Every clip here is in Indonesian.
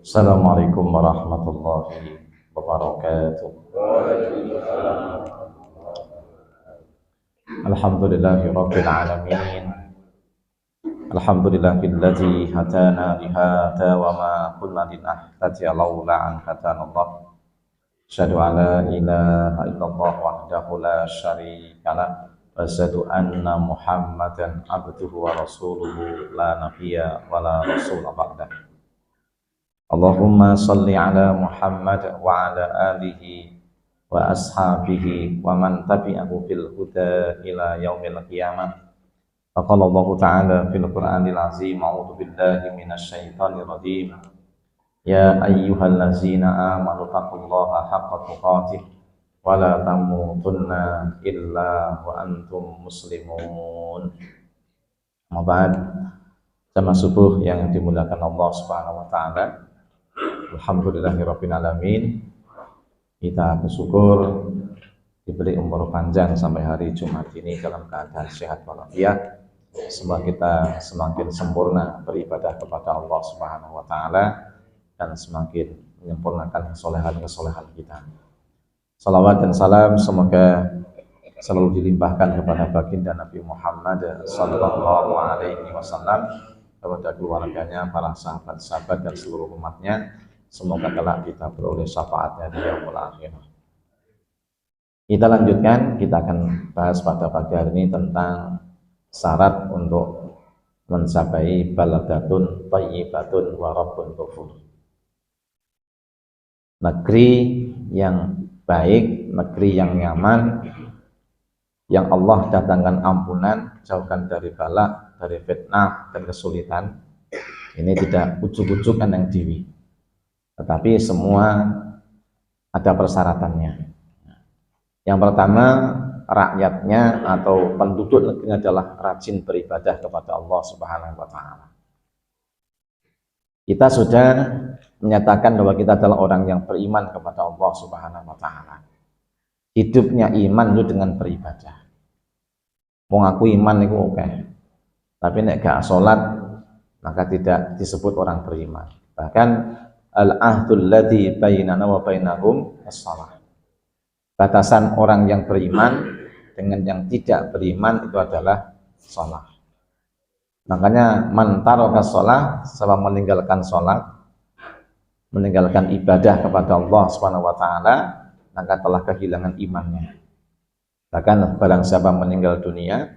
Assalamualaikum warahmatullahi wabarakatuh. Alhamdulillahirabbil alamin. Alhamdulillahilladzi hadana lihada wa ma kunna linahtadiya laula an hadanallah. Asyhadu an la ilaha illallah wahdahu la syarika lah wa asyhadu anna Muhammadan abduhu wa rasuluhu la nabiyya wa la rasula ba'dah. Allahumma salli ala Muhammad wa ala alihi wa ashabihi wa man tabi'ahu bil huda ila yaumil qiyamah. Faqala Allah ta'ala fil Qur'anil azim, a'udzu billahi minasy syaithanir rajim. Ya ayyuhallazina amanu taqullaha haqqa tuqatih wa la tamutunna illa wa antum muslimun. Mabad jamaah subuh yang dimuliakan Allah Subhanahu wa taala. Alhamdulillahirabbil alamin. Kita bersyukur diberi umur panjang sampai hari Jumat ini dalam keadaan sehat walafiat. Semoga kita semakin sempurna beribadah kepada Allah Subhanahu wa taala dan semakin menyempurnakan kesolehan-kesolehan kita. Salawat dan salam semoga selalu dilimpahkan kepada baginda Nabi Muhammad sallallahu alaihi wasallam, kepada keluarganya, para sahabat-sahabat dan seluruh umatnya. Semoga kelak kita beroleh syafaatnya di yaumul akhirah. Kita lanjutkan, kita akan bahas pada pagi hari ini tentang syarat untuk mencapai baladatun thayyibatun wa rabbun ghafur. Negeri yang baik, negeri yang nyaman, yang Allah datangkan ampunan, jauhkan dari bala, dari fitnah dan kesulitan. Ini tidak ujuk-ujukan yang diwi, tetapi semua ada persyaratannya. Yang pertama, rakyatnya atau penduduk negeri adalah rajin beribadah kepada Allah Subhanahu wa taala. Kita sudah menyatakan bahwa kita adalah orang yang beriman kepada Allah Subhanahu wa taala. Hidupnya iman itu dengan beribadah. Mau ngaku iman itu oke. Tapi nek gak salat maka tidak disebut orang beriman. Bahkan al-ahdul ladzi bainana wa bainahum as-shalah. Batasan orang yang beriman dengan yang tidak beriman itu adalah salat. Makanya man taraka shalah, siapa meninggalkan salat, meninggalkan ibadah kepada Allah Subhanahu wa taala, maka telah kehilangan imannya. Bahkan barang siapa meninggal dunia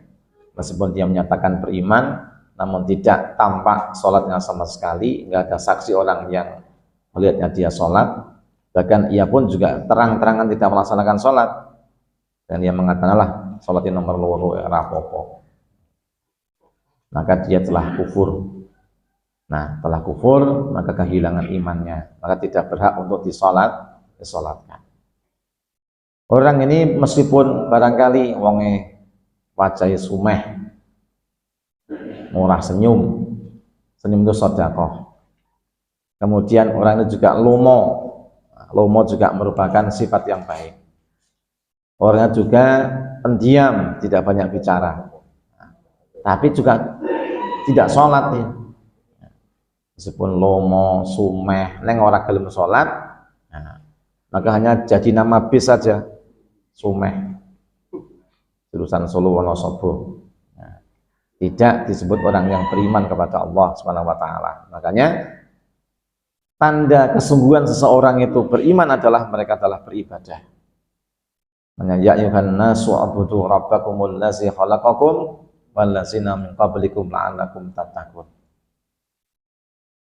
meskipun dia menyatakan beriman namun tidak tampak salatnya sama sekali, enggak ada saksi orang yang melihatnya dia salat, bahkan ia pun juga terang-terangan tidak melaksanakan salat dan dia mengatakan lah salatnya nomor loro rapopo, maka dia telah kufur. Nah, telah kufur maka kehilangan imannya, maka tidak berhak untuk disolatkan. Orang ini meskipun barangkali wonge wajahnya sumeh, murah senyum itu sedekah. Kemudian orang itu juga lomo juga merupakan sifat yang baik. Orangnya juga pendiam, tidak banyak bicara, tapi juga tidak sholat ya. Meskipun lomo, sumeh, neng orang gelem sholat, nah, maka hanya jadi nama bis saja, sumeh, jurusan Solo Wonosobo. Nah, tidak disebut orang yang beriman kepada Allah Subhanahu wa taala. Makanya tanda kesungguhan seseorang itu beriman adalah mereka telah beribadah. Ya ayyuhan nasu ubudu rabbakumul ladzi khalaqakum wal ladzina min qablikum la'allakum tattaqun.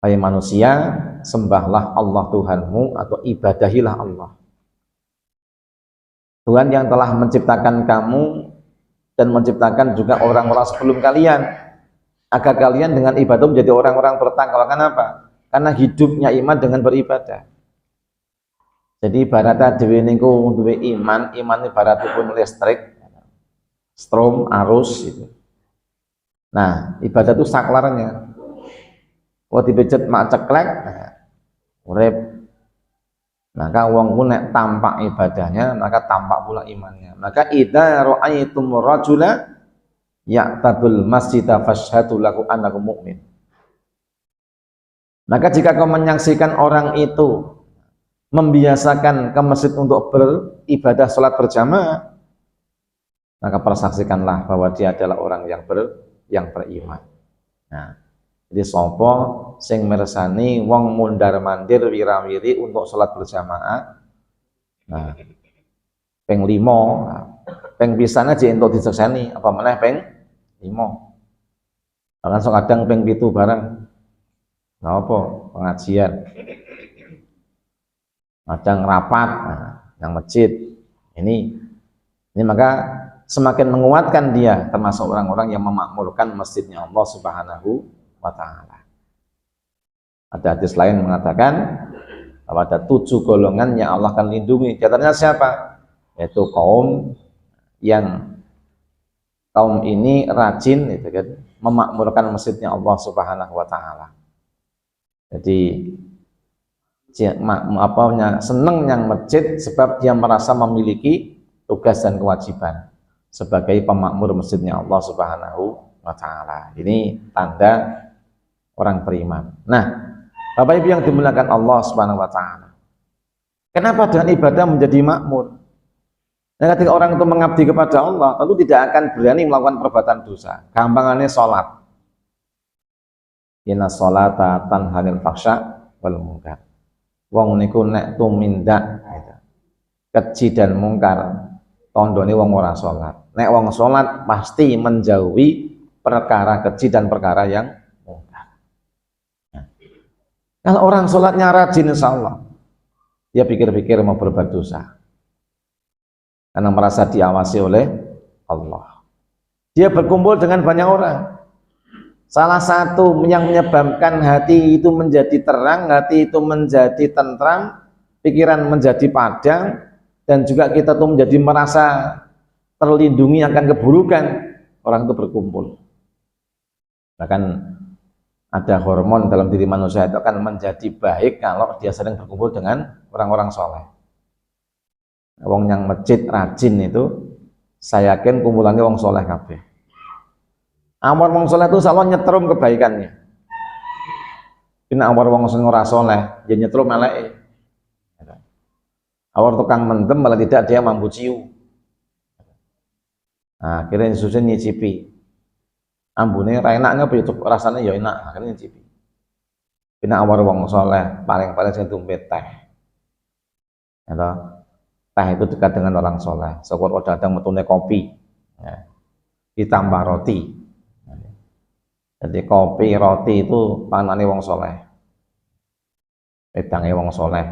Hai manusia, sembahlah Allah Tuhanmu atau ibadahilah Allah. Tuhan yang telah menciptakan kamu dan menciptakan juga orang-orang sebelum kalian, agar kalian dengan ibadah menjadi orang-orang bertakwa. Kenapa? Karena hidupnya iman dengan beribadah. Jadi ibaratnya dhewe niku duwe iman ibaratipun listrik, strom, arus itu. Nah, ibadah itu saklarnya. Kalau dibejet mak ceklek, urip. Maka wong ku nek tampak ibadahnya, maka tampak pula imannya. Maka idza ra'aitum rajula ya'tadul masjida fashhadu lahu annahu mu'min. Maka jika kau menyaksikan orang itu membiasakan ke masjid untuk beribadah sholat berjamaah, maka persaksikanlah bahwa dia adalah orang yang beriman. Nah, jadi sopo sing mirsani wong mundar mandir wirawiri untuk sholat berjamaah. Nah, peng 5, peng pisan aja untuk disekseni, apa meneh peng 5. Bahkan kadang peng 7 barang. Nah, apa pengajian, kadang rapat, yang masjid. Ini maka semakin menguatkan dia termasuk orang-orang yang memakmurkan masjidnya Allah Subhanahu wa ta'ala. Ada hadis lain mengatakan bahwa ada 7 golongan yang Allah akan lindungi. Di antaranya siapa? Yaitu kaum ini rajin gitu kan, memakmurkan masjidnya Allah Subhanahu wa ta'ala. Jadi seneng yang masjid sebab dia merasa memiliki tugas dan kewajiban sebagai pemakmur masjidnya Allah Subhanahu wa ta'ala. Ini tanda orang beriman. Nah, Bapak Ibu yang dimuliakan Allah Subhanahu wa ta'ala, kenapa dengan ibadah menjadi makmur? Nah, ketika orang itu mengabdi kepada Allah, tentu tidak akan berani melakukan perbuatan dosa. Gampangannya sholat. Inna sholata tanhanil fahsya wal munkar. Wong niku nek tumindak gitu, keji dan mungkar, tandane wong ora sholat. Nek wong sholat pasti menjauhi perkara keji dan perkara yang mungkar. Nah, kalau orang sholatnya rajin, insya Allah dia pikir-pikir mau berbuat dosa karena merasa diawasi oleh Allah. Dia berkumpul dengan banyak orang. Salah satu yang menyebabkan hati itu menjadi terang, hati itu menjadi tentram, pikiran menjadi padang, dan juga kita tuh menjadi merasa terlindungi akan keburukan, orang itu berkumpul. Bahkan ada hormon dalam diri manusia itu akan menjadi baik kalau dia sering berkumpul dengan orang-orang soleh. Wong yang masjid rajin itu, saya yakin kumpulannya wong soleh kabeh. Amar wong soleh itu selalu nyetrum kebaikannya. Ini amar wong sing ora soleh, dia nyetrum eleke. Awar tukang mendem malah tidak dia mampu ciu. Nah, akhirnya susah nyicipi. Ambune ra enak ngapa itu rasanya ya enak, akhirnya nyicipi. Kena awar wong soleh, paling-paling sing tumpet teh. Ya, teh itu dekat dengan orang soleh. Syukur udah datang metune kopi, ya, ditambah roti. Jadi kopi, roti itu panane wong soleh, wedangnya wong soleh.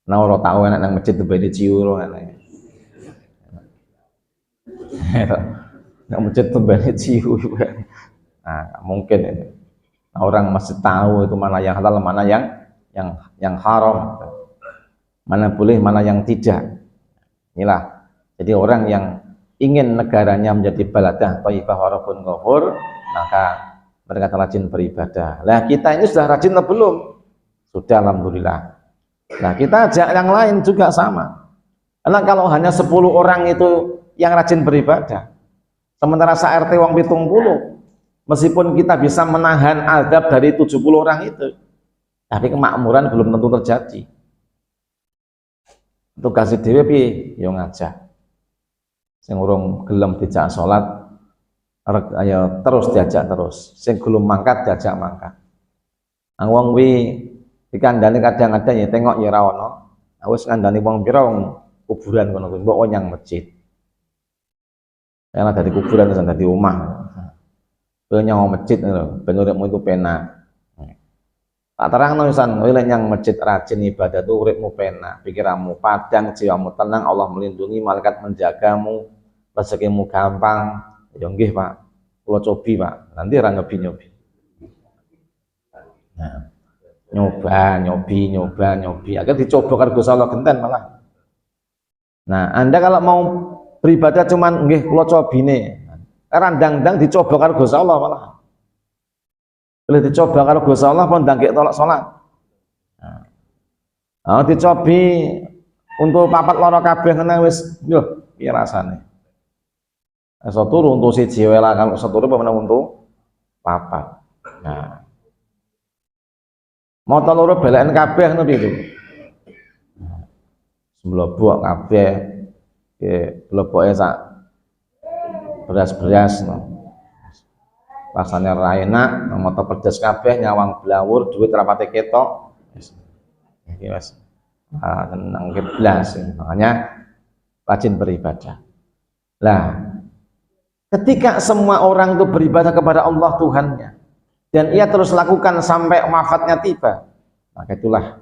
Nah, orang tahu enak nang masjid tuh beda ciu enak. Nang masjid tuh beda ciu. Nah, mungkin ini. Nah, orang masih tahu itu mana yang halal, mana yang haram, mana boleh, mana yang tidak. Inilah. Jadi orang yang ingin negaranya menjadi baladah thayyibah walaupun ghafur, maka mereka rajin beribadah. Lah kita ini sudah rajin atau belum? Sudah, alhamdulillah. Nah, kita ajak yang lain juga sama. Karena kalau hanya 10 orang itu yang rajin beribadah, sementara RT wong 70, meskipun kita bisa menahan azab dari 70 orang itu, tapi kemakmuran belum tentu terjadi. Tugas dhewe piye? Ya ngajak. Sing urung gelem dijak salat, ayo terus diajak terus. Sing gelem mangkat diajak mangkat. Wong kuwi dikandani kadang-kadang ya tengok ya ora ono. Wis ngandani wong pira wong kuburan kono kuwi, mbok nyang masjid. Karena dari kuburan terus dari omah. Kowe nyang masjid lho, ben uripmu itu penak. Tak terangno pisan, kowe lek nyang masjid rajin ibadah tuh uripmu penak, pikiranmu padang, jiwamu tenang, Allah melindungi, malaikat menjagamu, rezekimu gampang. Ya nggih, Pak. Kula cobi, Pak. Nanti ora nyobi-nyobi. Nah, nyobi. Agar dicoba karo Gusti Allah genten malah. Nah, Anda kalau mau beribadah cuman nggih kula cobine. Randang-dang dicoba karo Gusti Allah malah. Boleh dicoba karo Gusti Allah pun ndangke tolak salat. Nah, dicobi untuk papat loro kabeh ngene wis lho piye rasane. Saturu untuk siji wae lah, kalau saturu apa meneh untuk papat. Nah, Moto loro belakan kabeh ngono piye. Semblobok kabeh bloboke sak beras-beras no. Rasanya ra enak, moto pedes kabeh nyawang blawur duit rapate ketok. Iki wis nang keblas. Makanya rajin beribadah. Lah, ketika semua orang itu beribadah kepada Allah Tuhannya dan ia terus lakukan sampai wafatnya tiba, maka itulah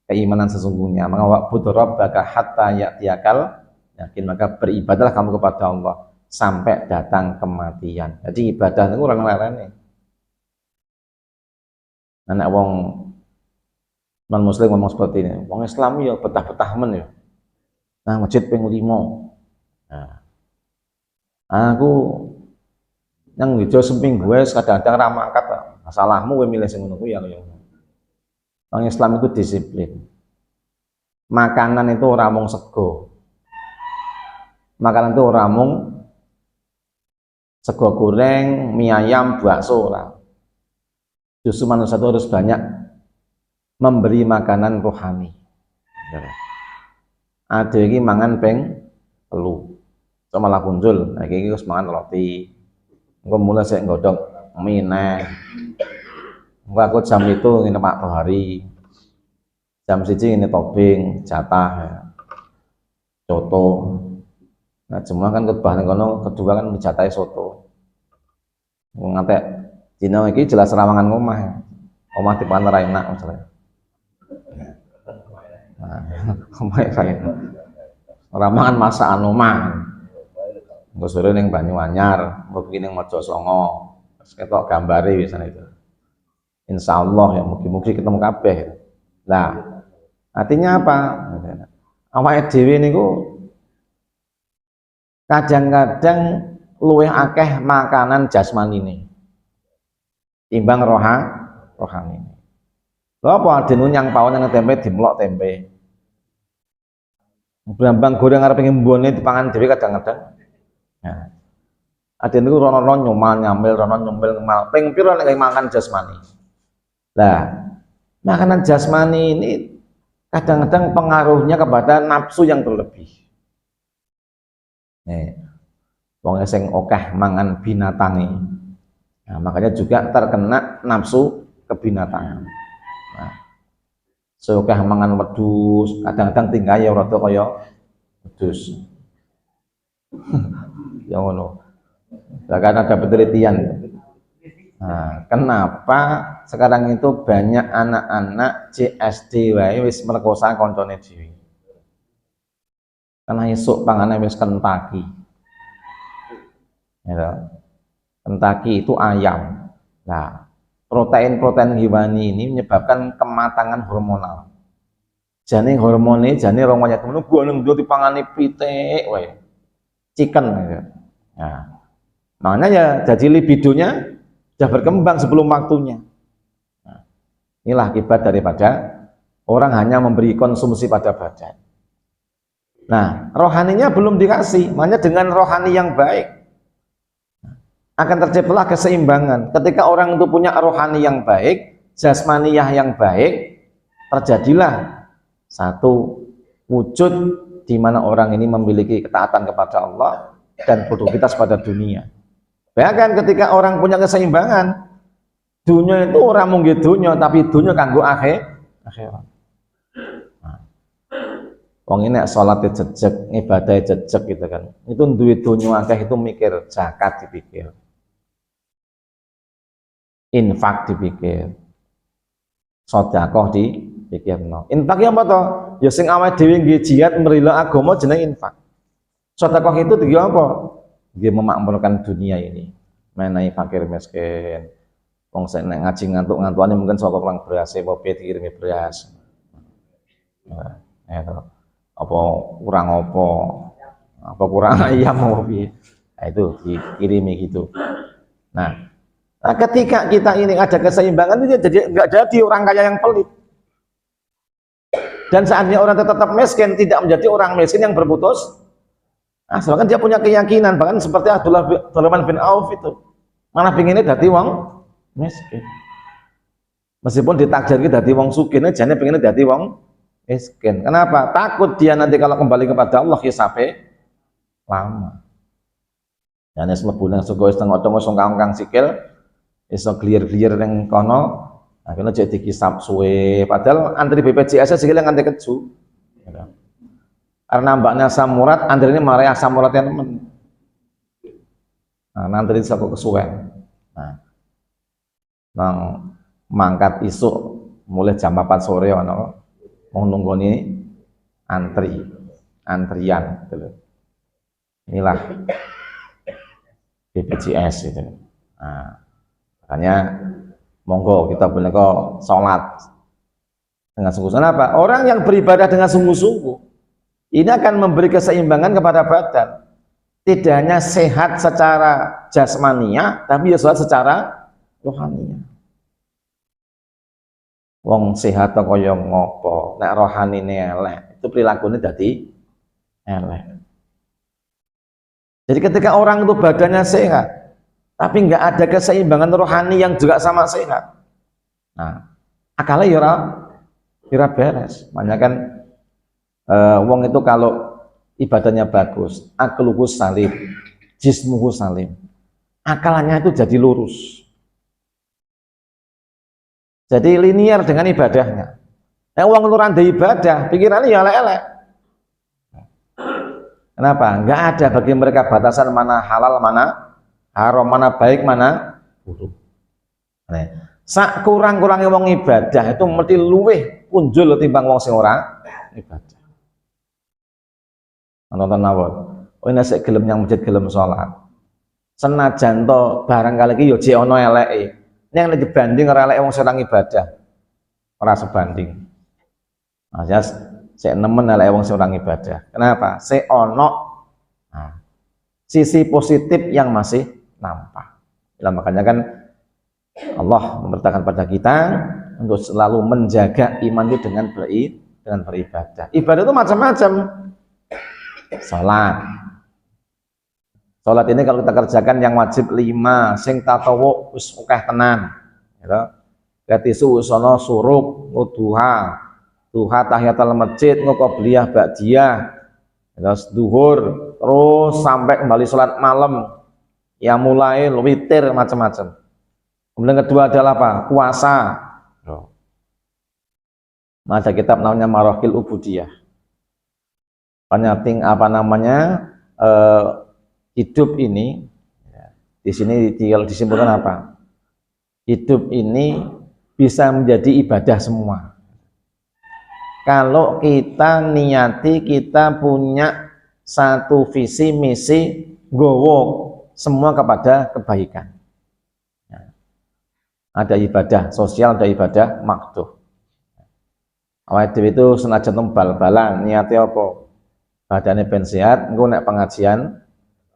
keimanan sesungguhnya. Maka wa'bud rabbaka hatta ya'tiyakal yakin, maka beribadahlah kamu kepada Allah sampai datang kematian. Jadi ibadah itu orang larane. Anak wong non muslim ngomong seperti ini, wong Islam ya betah-betah men ya. Nah, masjid ping 5. Nah, aku yang hijau semping gue kadang-kadang ramakat, masalahmu gue milih sing ngono kuwi ya. Orang Islam itu disiplin. Makanan itu ora mung sego. Makanan itu ora mung sego goreng, mie ayam, bakso ora. Justru manusia itu harus banyak memberi makanan rohani. Ada iki mangan peng telu. Malah punjul, nah iki wis mangan roti. Engko mulai sik nggodhog mie neh. Engko aku jam itu ngene Pak Tohari. Jam 1 ini topping, jatah, soto. Nah, semua kan kebahan kono kedua kan menjatai soto. Ngantek dina iki jelas rawangan omah. Omah dipangan ra enak masalah. Nah, omah ra enak. Ramangan masakan omah. Engko sore ning Banyuanyar, engko begini ning Mojosongo. Terus ketok gambare wisan itu. Insyaallah ya mugi-mugi ketemu kabeh. Nah, artinya apa? Awake dhewe niku kadang-kadang luwih akeh makanan jasmani ini timbang rohani. Lha apa dene nyang pawon nang tempe dimlok tempe. Brambang goreng arep ngembone dipangan dhewe kadang-kadang. Nah, ada niku rono nyumal nyamil, rono nyumbel ngemal. Ping pira nek makan jasmani. Lah, makanan jasmani ini kadang-kadang pengaruhnya kepada nafsu yang berlebih. Wong sing akeh mangan binatangi. Nah, makanya juga terkena nafsu kebinatangan. Nah, sokeh mangan wedhus, kadang-kadang tinggal ya rada kaya wedhus. Ya ngono. Bahkan ada penelitian. Nah, kenapa sekarang itu banyak anak-anak CSD wae wis merkosa koncone dhewe? Karena esuk pangane wis Kentucky. Ya, Kentucky itu ayam. Nah, protein-protein hewani ini menyebabkan kematangan hormonal. Jane hormone, jane rong wayah temen gua nang ndi dipangani pitik wae. Chicken ya. Nah, makanya ya jadi libidonya sudah berkembang sebelum waktunya. Nah, inilah akibat daripada orang hanya memberi konsumsi pada badan. Nah, rohaninya belum dikasih, makanya dengan rohani yang baik akan terciptalah keseimbangan. Ketika orang itu punya rohani yang baik, jasmaniyah yang baik, terjadilah satu wujud di mana orang ini memiliki ketaatan kepada Allah dan produktivitas pada dunia. Bahkan ketika orang punya keseimbangan, dunia itu orang mungkin dunia, tapi dunia kanggo akhirat. Wong ini sholat jejeg, ibadah jejeg gitu kan. Itu duit dunia akeh itu mikir zakat dipikir, infak dipikir, sedekah dipikir. Infak ya apa toh? Ya sing awake dhewe nggih jihad mrila agama jeneng infak. Sedekah itu dia apa? Dia memakmurkan dunia ini, menaik fakir miskin. Wong sing nek ngaji ngantuk-ngantukane mungkin saka perang beras, apa dikirimi beras. Nah, itu apa kurang apa kurang ayam apa piye. Nah, itu dikirimi gitu. Nah, ketika kita ini ada keseimbangan itu jadi enggak jadi orang kaya yang pelit. Dan saatnya orang tetap miskin tidak menjadi orang miskin yang berputus asa, kan dia punya keyakinan, bahkan seperti Abdurrahman bin Auf itu malah pinginnya dadi wong miskin. Meskipun ditakdir kita dadi wong sugih, jane pengen dadi wong miskin. Kenapa? Takut dia nanti kalau kembali kepada Allah hisabe lama. Dan es mlebu nang surga wis tengok tengok songkang sikil, iso clear-clear ning kono, akhirnya jadi kisap suwe. Padahal antri BPJS sikile nganti keju. Karena mbaknya asam urat, antri ini marah asam uratnya temen. Nah, nanti bisa kesuwen. Nah, nang mangkat isuk mulai jam 4 sore ono mau nunggoni antrian gitu. Inilah BPJS itu. Nah, makanya monggo kita boleh kok sholat dengan sungguh-sungguh. Apa? Orang yang beribadah dengan sungguh-sungguh ini akan memberi keseimbangan kepada badan. Tidak hanya sehat secara jasmania, tapi juga secara rohania. Wong sehat kaya ngopo, nek rohanine elek, itu perilakunya dadi elek. Jadi ketika orang itu badannya sehat, tapi nggak ada keseimbangan rohani yang juga sama sehat, nah akalnya ya beres. Makanya kan wong itu kalau ibadahnya bagus, akluhu salim, jismuhu salim, akalnya itu jadi lurus. Jadi linier dengan ibadahnya. Wong luran di ibadah, pikirannya ya elek-elek. Kenapa? Enggak ada bagi mereka batasan mana halal, mana haram, mana baik, mana buruk. Nah, sak kurang-kurangnya wong ibadah itu mesti luweh punjul timbang wong sing ora ibadah. Nonton nawon. Oh ini sik gelem yang masjid gelem sholat. Senajan to barangkali iki yo jek ana eleke. Yang lagi banding ora elek wong sedang ibadah, ora sebanding. Maksudnya saya nemen elek wong sedang ibadah. Kenapa? Saya ono sisi positif yang masih nampak. Nah, makanya kan Allah memerintahkan pada kita untuk selalu menjaga iman itu dengan beribadah. Ibadah itu macam-macam. Salat ini kalau kita kerjakan yang wajib 5, sing tatawu wis akeh tenan, gitu. Berarti susono suruk, duha tahiyatul masjid, qobliyah ba'diyah, terus duhur, terus sampai kembali sholat malam, ya mulai witir macam-macam. Kemudian kedua adalah apa? Puasa. Ada kitab namanya Marahil Ubudiyah. Penyating apa namanya? Hidup ini di sini disimpulkan apa? Hidup ini bisa menjadi ibadah semua. Kalau kita niati kita punya satu visi misi gowo semua kepada kebaikan. Ada ibadah sosial, ada ibadah makruh. Awake dhewe itu senajan bal-balan niate apa? Badane ben sehat, engko nek pengajian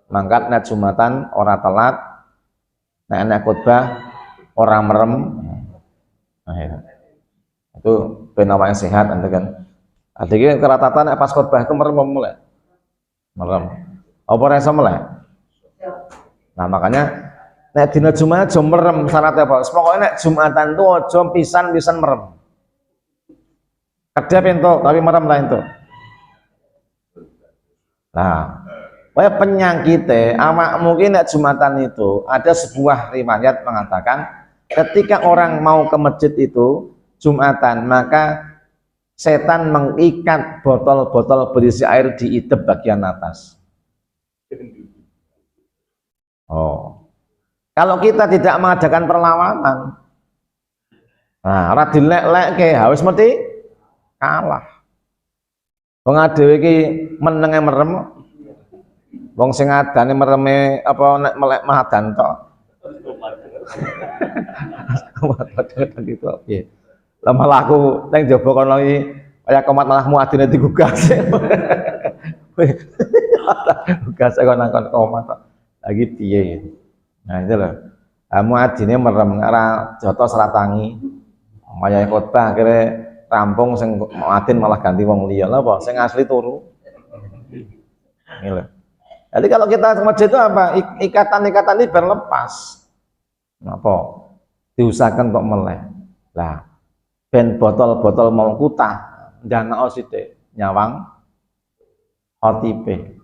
mangkat nek Jumatan ora telat, nek khotbah ora merem. Nah, itu ben awake sehat ente kan. Adike keratatan nek pas khotbah itu merem mulai. Merem. Apa ora iso melek? Nah, makanya nek dina Jumat aja merem syaratnya apa? Pokoke nek Jumatan itu aja pisan-pisan merem. Kedep entuk tapi merem lah entuk. Nah, penyakitnya awak mungkin nek Jumatan itu ada sebuah riwayat mengatakan ketika orang mau ke masjid itu Jumatan maka setan mengikat botol-botol berisi air di itep bagian atas. Oh, kalau kita tidak mengadakan perlawanan, nah radilek-lek ke harus mesti kalah. Wong adewe iki menenge merem. Wong sing adane mereme apa nek melek mahadan tok. Gitu piye. Lah malah aku ning jaba kono iki kaya komat malah muadzine digugas. Gugas kok nang komat tok. Lagi piye. Nah itu lho. Muadzine merem ora jotos ora tangi. Mayahe khotbah akhire rampung sing muadzin malah ganti wong liya. Lha apa sing asli turu. Ini lho. Jadi kalau kita ke masjid itu apa? Ikatan-ikatan ini berlepas. Apa? Diusahakan kok melek. Lah ben botol-botol mau kutah ndanao sithik nyawang khotibe.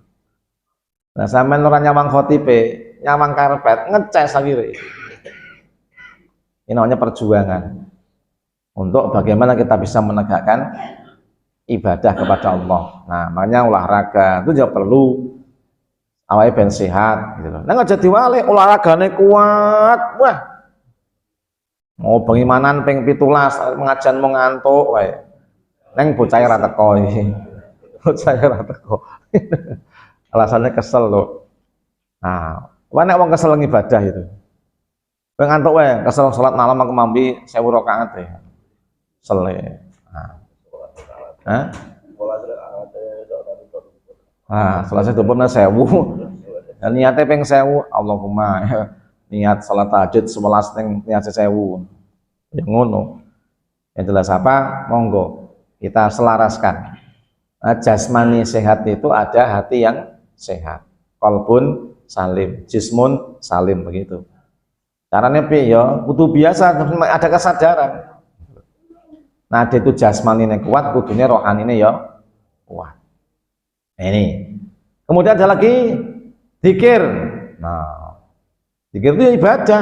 Nah sampean ora nyawang khotibe, nyawang karpet ngeces akhirnya. Ini namanya perjuangan untuk bagaimana kita bisa menegakkan ibadah kepada Allah. Nah makanya olahraga itu juga perlu awalnya ben sehat gitu loh. Nah nggak jadi wale olahraganya kuat, wah mau bengimanan ping 17 pengajian mau ngantuk wae. Neng bocah ra teko iki. Bocah ra teko. Alasannya kesel loh. Nah, nek wong kesel ngibadah itu. Kowe ngantuk wae, kesel salat malam aku mampi 1000 rakaat deh. Sele. Nah. Hah? Selesai itu pun 1000. Dan niatnya ping 1000, Allahumma niat salat tahajud 11 ning niat 1000. Ya ngono. Yang jelas apa? Monggo kita selaraskan. Nah, jasmani sehat itu ada hati yang sehat. Qalbun salim, jismun salim begitu. Caranya piye ya? Kudu biasa ada kesadaran. Nah, ada itu jasmaninya kuat, kudunya rohaninya ya kuat. Nah, ini. Kemudian ada lagi zikir. Nah, zikir itu ibadah.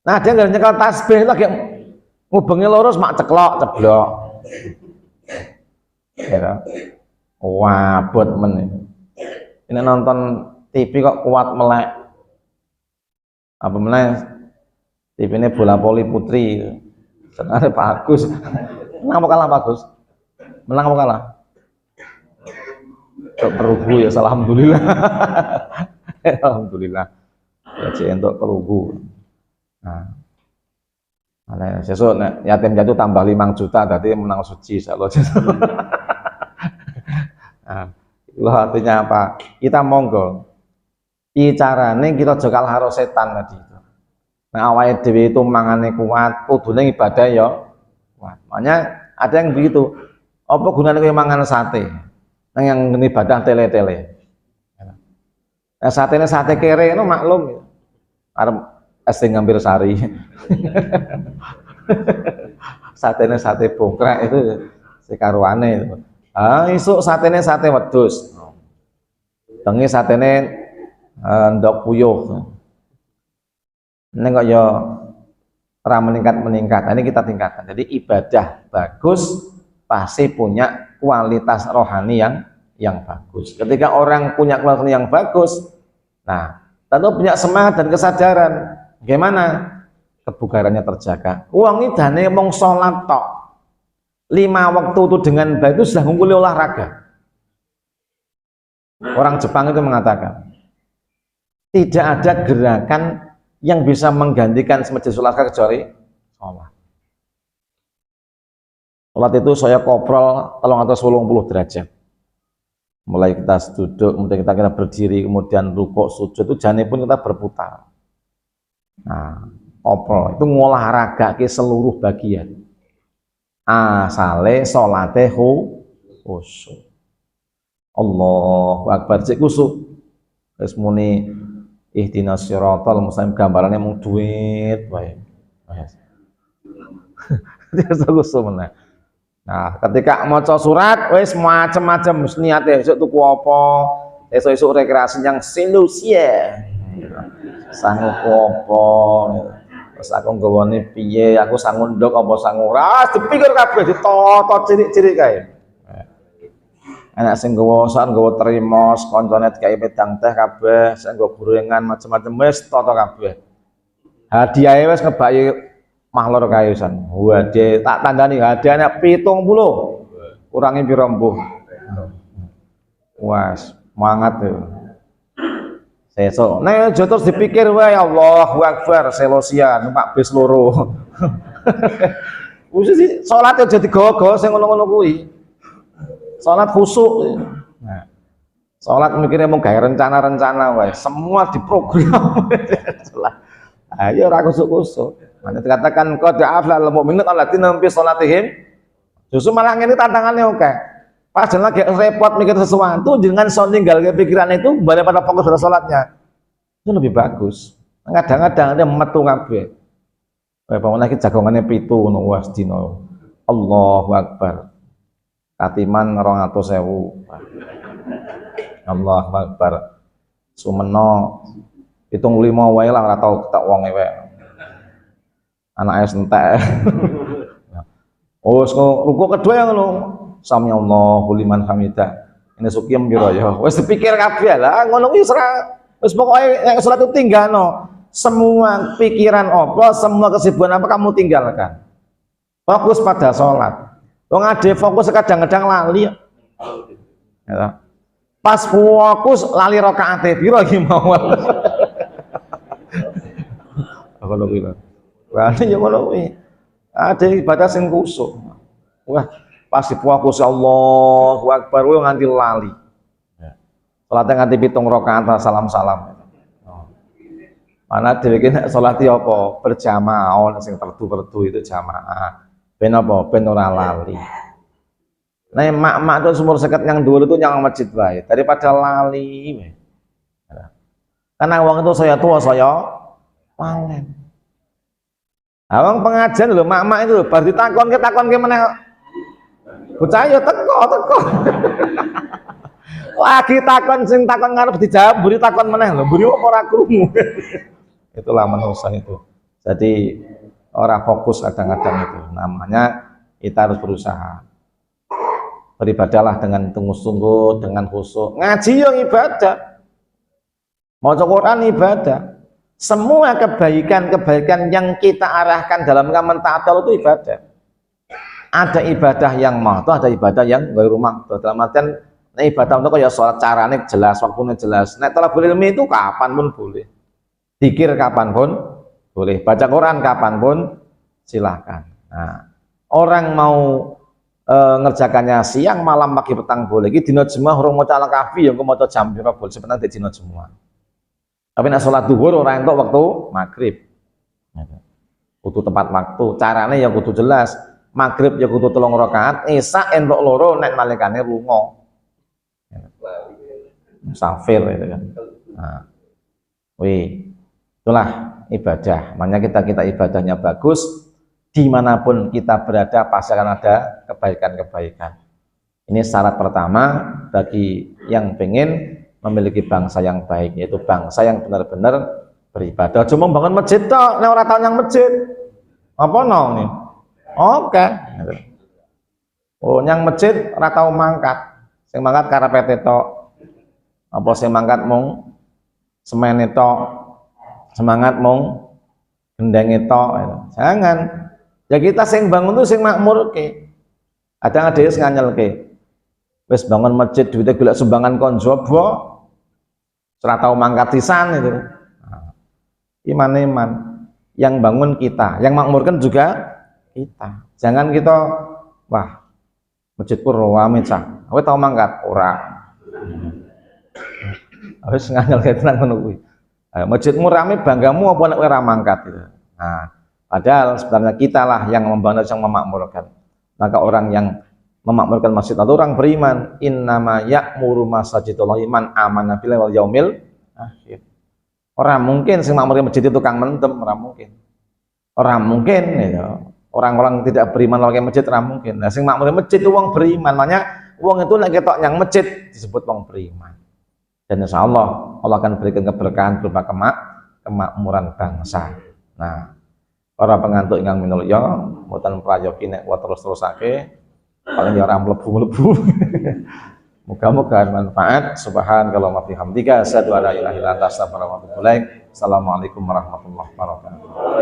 Nah, dia nggak nyekel tasbih lagi ngubengi lurus mak ceblok. Ya. Wabot men. Ini nonton TV kok kuat melek. Apa meneh? TV ini bola voli putri. Sebenarnya bagus. Menang apa kalah bagus? Menang apa kalah? Perunggu ya, alhamdulillah. Alhamdulillah. Ya untuk perunggu. Nah, sesuk yatim jatuh tambah 5 juta, tadi menang suci insyaallah. Nah, itu artinya apa? Kita monggo. Carane kita jekal karo setan tadi itu. Nah, awake dhewe itu mangane kuat, kudune ibadah ya kuat. Makanya ada yang begitu. Apa gunane kowe mangan sate? Nang yang ibadah tele-tele. Nah, satene sate kere itu maklum. Arep es ngambil sari. Satene sate bongkrak itu sekaruane itu. Isuk satene sate wedhus. Bengi satene ndok puyuh. Ini kok ya ora meningkat. Ini kita tingkatkan. Jadi ibadah bagus pasti punya kualitas rohani yang bagus. Ketika orang punya kualitas yang bagus, nah tentu punya semangat dan kesadaran. Bagaimana kebugarannya terjaga? Uang ini dane mong sholat tok. 5 waktu itu dengan baik itu sudah ngumpuli olahraga. Orang Jepang itu mengatakan tidak ada gerakan yang bisa menggantikan semacam olahraga kecuali sholat. Sholat itu saya koprol 380 derajat. Mulai kita duduk, kemudian kita berdiri, kemudian rukuk, sujud, itu jane pun kita berputar. Nah, koprol itu ngolahraga ke seluruh bagian. Asale sholate khusyuk. Allahu Akbar cek khusyuk. Wis muni ihdinas siratal mustaqim gambarannya mung duit wae. Khusyuk meneh. Nah, ketika maca surat wis macam-macam niate esuk tuku apa, esuk-esuk rekreasi yang selusia. Sangu apa, terus aku nggawane piye, aku sangu ndok apa sangu ora, dipikir kabeh ditoto cilik-cilik kae. Anak sing nggawa sak nggawa trimos, koncone dikai wedang teh kabeh, sing nggawa gorengan macam-macam wis toto kabeh. Hadiahe wis ngebaki mahlor kae san. Hadiah tak tandani hadiahnya 70. Kurangi pira mbuh. Wes, semangat tuh. Sesuk nek aja terus dipikir wae Allahu Akbar selosian numpak bis loro. Wis salat aja digogo sing ngono-ngono kuwi. Salat khusyuk. Nah, salat mikirnya mau gawe rencana-rencana wae, semua diprogram. Ayo ora kusuk-kusuk. Mana dikatakan qad aflal mu'minun alladzina fi shalatihim. Justru malah ngene tantangannya oke. Pas lagi repot mikir sesuatu dengan ninggal pikiran itu balik pada fokus pada sholatnya itu lebih bagus. Kadang-kadang dia metu kabeh. Pamane iki jagongane 7 ngono was dina. Allahu Akbar. Katiman 200.000. Allahu Akbar. Sumeno 75 wae lah ora tau ketok wonge wae. Anake entek. Oh, ruku kedua yang ngono. Sami Allahu liman hamidah. Ini sukiem piro ya. Wis dipikir kabeh lah ngono kuwi wis pokoke yang salat itu tinggalno. Semua pikiran apa, semua kesibukan apa kamu tinggalkan. Fokus pada sholat. Wong ade fokus kadang-kadang lali. Ya. Pas fokus lali rakaate piro iki mau. Aku lho kuwi. Wah, ya ngono kuwi. Ada ibadah sing kusuk. Wah, pas fokus Allahu Akbar kuwi nganti lali. Salate nganti 7 rakaat salam-salam. Mana dhewe iki nek salate apa? Berjamaah, ono sing perdu-perdu itu jamaah. Ben apa? Ben ora lali. Nah, mak-mak itu sumur seket yang dulu itu yang masjid wae daripada lali. Karena wong itu saya tua saya lalem. Awang pengajian lho mak-mak itu bar ditakon ke meneh. Bocah ya teko. Lagi takon sing takon ngarep dijawab buri takon meneh lho, buri apa ora krungu. Itulah manusia itu. Jadi orang fokus kadang-kadang itu. Namanya kita harus berusaha. Beribadahlah dengan sungguh-sungguh, dengan khusyuk. Ngaji yang ibadah. Maca Quran ibadah. Semua kebaikan-kebaikan yang kita arahkan dalam mentaati itu ibadah. Ada ibadah yang mahdoh, ada ibadah yang ghairu mahdoh. Dalam artian ibadah untuk ya sholat caranya jelas, waktunya jelas. Nek thalabul ilmi itu kapan pun boleh. Zikir kapan pun boleh. Baca Quran kapan pun silahkan. Nah, orang mau ngerjakannya siang, malam, pagi, petang boleh. Iki dina Jumat urung maca Al-Kahfi ya engko maca jam pira boleh sebenarnya di dina Jumat. Tapi nek salat zuhur ora entuk waktu maghrib. Kudu tepat waktu, carane ya kudu jelas. Maghrib ya kudu 3 rakaat, isya entuk 2 nek nalikane lunga. Musafir itu kan. Nah, itulah ibadah. Makanya kita ibadahnya bagus. Dimanapun kita berada pasti akan ada kebaikan-kebaikan. Ini syarat pertama bagi yang pengen memiliki bangsa yang baik, yaitu bangsa yang benar-benar beribadah. Cuma bangun masjid tok, nek ora tau nyang masjid. Apa no nih? Oke. Oh, nyang masjid ora tau mangkat. Sing mangkat karepete tok. Apa sing mangkat mung semene tok. Semangat mung gendenge tok. Jangan. Ya kita sing bangun tuh sing makmur ke. Ada dhewe sing nganyelke. Wis bangun masjid duwite golek sumbangan kon jowo. Ora tau mangkat sisan itu. Nah, iman yang bangun kita, yang makmurkan juga kita. Jangan kita wah masjid pun rame cah. Kowe tau mangkat ora. Wis nganyelke tenan ngono kuwi. Masjidmu rame banggamu apa nek kowe ora mangkat gitu. Nah, padahal sebenarnya kita lah yang membangun, yang memakmurkan. Maka orang yang memakmurkan masjid atau orang beriman, innama ya'muru masajidallahi man amana billahi wal yaumil akhir. Orang mungkin sing makmurkan masjid itu tukang mendem, orang mungkin. Orang mungkin ya. Orang-orang tidak beriman lagi masjid orang mungkin. Nah, sing makmurkan masjid itu wong beriman. Makanya wong itu nek ketok nyang masjid disebut wong beriman. Dan insya Allah akan berikan keberkahan berupa kemakmuran bangsa. Nah, para pengantuk ingkang minulya mboten prayogi nek terus-terusake paling ya ora mlebu-mlebu. Muga-muga manfaat. Subhanallah wa bihamdika asyhadu an la ilaha illa anta astaghfiruka wa atubu ilaik. Assalamualaikum warahmatullahi wabarakatuh.